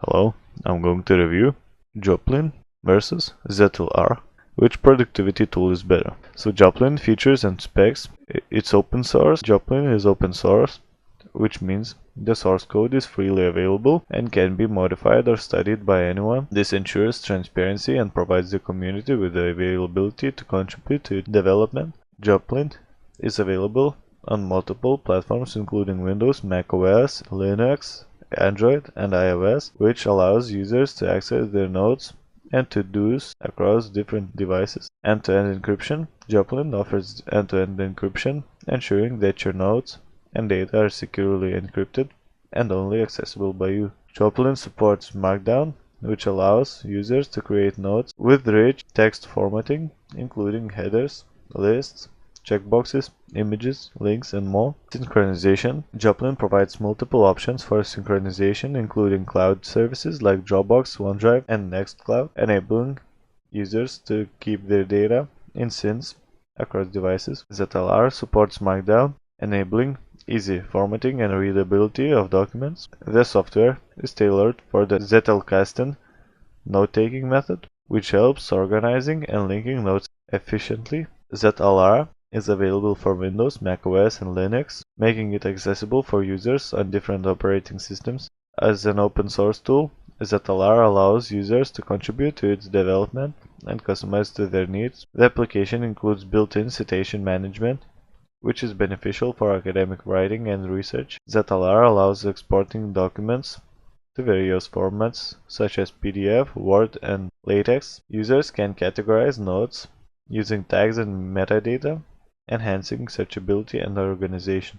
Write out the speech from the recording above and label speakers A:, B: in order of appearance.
A: Hello, I'm going to review Joplin versus Zetel R. Which productivity tool is better? So Joplin features and specs. It's open source. Joplin is open source, which means the source code is freely available and can be modified or studied by anyone. This ensures transparency and provides the community with the availability to contribute to its development. Joplin is available on multiple platforms including Windows, macOS, Linux, Android, and iOS, which allows users to access their notes and to-dos across different devices. End-to-end encryption. Joplin offers end-to-end encryption, ensuring that your notes and data are securely encrypted and only accessible by you. Joplin supports Markdown, which allows users to create notes with rich text formatting, including headers, lists, checkboxes, images, links, and more. Synchronization. Joplin provides multiple options for synchronization, including cloud services like Dropbox, OneDrive, and Nextcloud, enabling users to keep their data in syncs across devices. ZLR supports Markdown, enabling easy formatting and readability of documents. The software is tailored for the Zetel custom note-taking method, which helps organizing and linking notes efficiently. ZLR is available for Windows, macOS, and Linux, making it accessible for users on different operating systems. As an open source tool, ZLR allows users to contribute to its development and customize to their needs. The application includes built-in citation management, which is beneficial for academic writing and research. ZLR allows exporting documents to various formats such as PDF, Word, and LaTeX. Users can categorize notes using tags and metadata, enhancing searchability and organization.